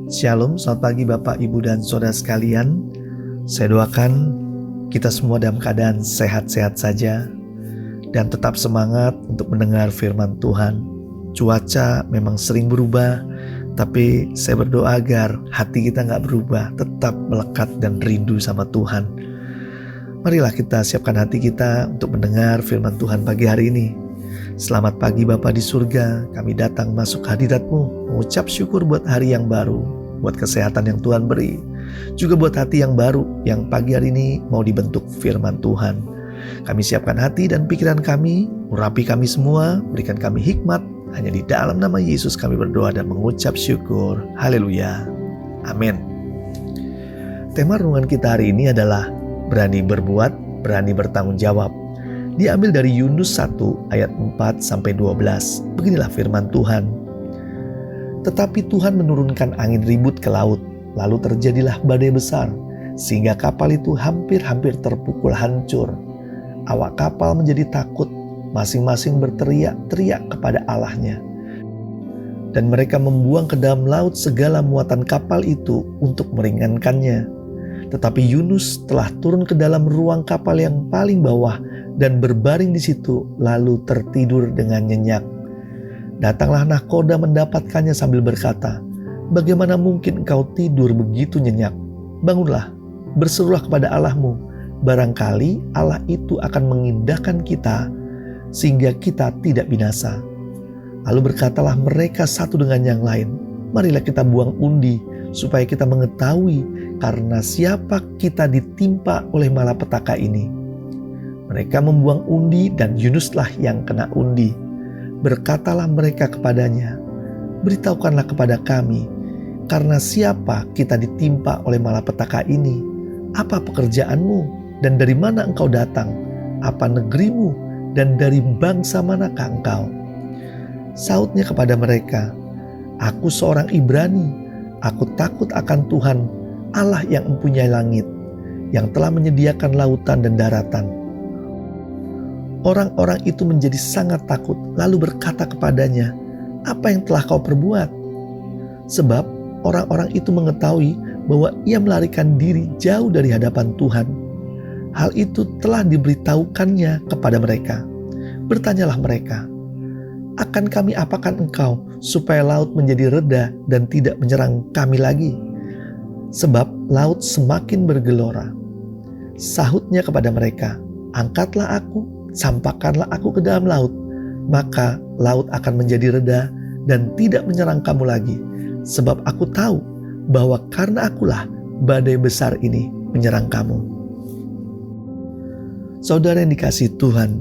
Shalom, selamat pagi Bapak, Ibu, dan Saudara sekalian. Saya doakan kita semua dalam keadaan sehat-sehat saja dan tetap semangat untuk mendengar firman Tuhan. Cuaca memang sering berubah, tapi saya berdoa agar hati kita gak berubah, tetap melekat dan rindu sama Tuhan. Marilah kita siapkan hati kita untuk mendengar firman Tuhan pagi hari ini. Selamat pagi Bapa di surga, kami datang masuk hadirat-Mu, mengucap syukur buat hari yang baru, buat kesehatan yang Tuhan beri, juga buat hati yang baru yang pagi hari ini mau dibentuk firman Tuhan. Kami siapkan hati dan pikiran kami, urapi kami semua, berikan kami hikmat. Hanya di dalam nama Yesus kami berdoa dan mengucap syukur. Haleluya. Amin. Tema renungan kita hari ini adalah berani berbuat, berani bertanggung jawab. Diambil dari Yunus 1 ayat 4-12. Beginilah firman Tuhan. Tetapi Tuhan menurunkan angin ribut ke laut, lalu terjadilah badai besar, sehingga kapal itu hampir-hampir terpukul hancur. Awak kapal menjadi takut, masing-masing berteriak-teriak kepada Allahnya. Dan mereka membuang ke dalam laut segala muatan kapal itu untuk meringankannya. Tetapi Yunus telah turun ke dalam ruang kapal yang paling bawah dan berbaring di situ, lalu tertidur dengan nyenyak. Datanglah nahkoda mendapatkannya sambil berkata, "Bagaimana mungkin engkau tidur begitu nyenyak? Bangunlah, berserulah kepada Allahmu. Barangkali Allah itu akan mengindahkan kita sehingga kita tidak binasa." Lalu berkatalah mereka satu dengan yang lain, "Marilah kita buang undi supaya kita mengetahui karena siapa kita ditimpa oleh malapetaka ini." Mereka membuang undi dan Yunuslah yang kena undi. Berkatalah mereka kepadanya, "Beritahukanlah kepada kami, karena siapa kita ditimpa oleh malapetaka ini? Apa pekerjaanmu dan dari mana engkau datang? Apa negerimu dan dari bangsa manakah engkau?" Sautnya kepada mereka, "Aku seorang Ibrani. Aku takut akan Tuhan, Allah yang mempunyai langit, yang telah menyediakan lautan dan daratan." Orang-orang itu menjadi sangat takut, lalu berkata kepadanya, "Apa yang telah kau perbuat?" Sebab orang-orang itu mengetahui bahwa ia melarikan diri jauh dari hadapan Tuhan. Hal itu telah diberitahukannya kepada mereka. Bertanyalah mereka, "Akan kami apakan engkau supaya laut menjadi reda dan tidak menyerang kami lagi? Sebab laut semakin bergelora." Sahutnya kepada mereka, "Angkatlah aku, campakkanlah aku ke dalam laut, maka laut akan menjadi reda dan tidak menyerang kamu lagi. Sebab aku tahu bahwa karena akulah badai besar ini menyerang kamu." Saudara yang dikasihi Tuhan,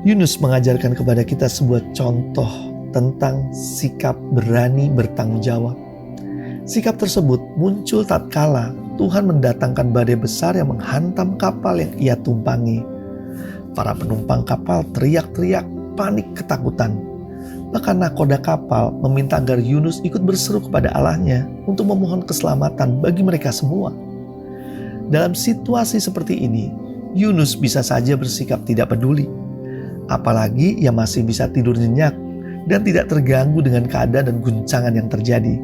Yunus mengajarkan kepada kita sebuah contoh tentang sikap berani bertanggung jawab. Sikap tersebut muncul tatkala Tuhan mendatangkan badai besar yang menghantam kapal yang ia tumpangi. Para penumpang kapal teriak-teriak panik ketakutan. Bahkan nahkoda kapal meminta agar Yunus ikut berseru kepada Allahnya untuk memohon keselamatan bagi mereka semua. Dalam situasi seperti ini, Yunus bisa saja bersikap tidak peduli. Apalagi ia masih bisa tidur nyenyak dan tidak terganggu dengan keadaan dan guncangan yang terjadi.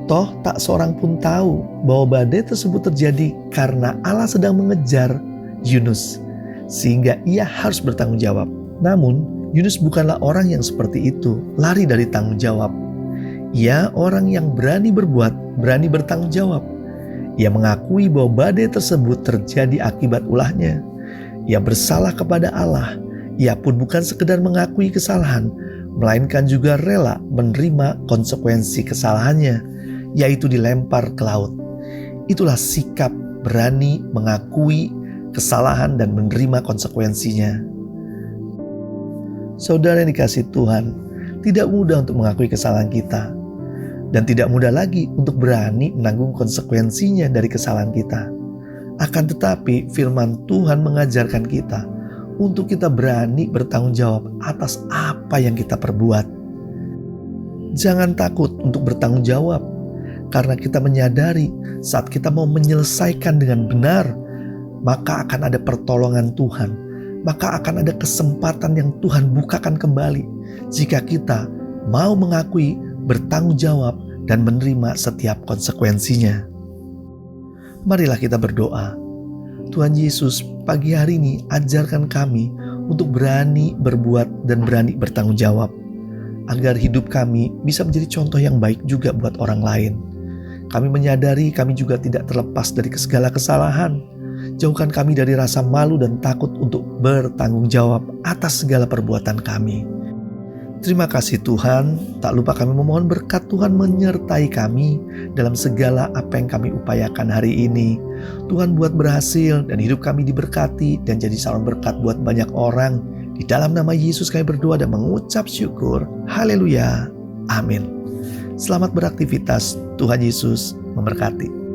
Toh tak seorang pun tahu bahwa badai tersebut terjadi karena Allah sedang mengejar Yunus, sehingga ia harus bertanggung jawab. Namun Yunus bukanlah orang yang seperti itu, lari dari tanggung jawab. Ia orang yang berani berbuat, berani bertanggung jawab. Ia mengakui bahwa badai tersebut terjadi akibat ulahnya. Ia bersalah kepada Allah. Ia pun bukan sekedar mengakui kesalahan, melainkan juga rela menerima konsekuensi kesalahannya, yaitu dilempar ke laut. Itulah sikap berani mengakui kesalahan dan menerima konsekuensinya. Saudara yang dikasihi Tuhan, tidak mudah untuk mengakui kesalahan kita, dan tidak mudah lagi untuk berani menanggung konsekuensinya dari kesalahan kita. Akan tetapi firman Tuhan mengajarkan kita untuk kita berani bertanggung jawab atas apa yang kita perbuat. Jangan takut untuk bertanggung jawab, karena kita menyadari saat kita mau menyelesaikan dengan benar, maka akan ada pertolongan Tuhan, maka akan ada kesempatan yang Tuhan bukakan kembali jika kita mau mengakui, bertanggung jawab, dan menerima setiap konsekuensinya. Marilah kita berdoa. Tuhan Yesus, pagi hari ini ajarkan kami untuk berani berbuat dan berani bertanggung jawab, agar hidup kami bisa menjadi contoh yang baik juga buat orang lain. Kami menyadari kami juga tidak terlepas dari segala kesalahan. Jauhkan kami dari rasa malu dan takut untuk bertanggung jawab atas segala perbuatan kami. Terima kasih Tuhan, tak lupa kami memohon berkat Tuhan menyertai kami dalam segala apa yang kami upayakan hari ini. Tuhan buat berhasil dan hidup kami diberkati dan jadi saluran berkat buat banyak orang. Di dalam nama Yesus kami berdoa dan mengucap syukur. Haleluya. Amin. Selamat beraktivitas. Tuhan Yesus memberkati.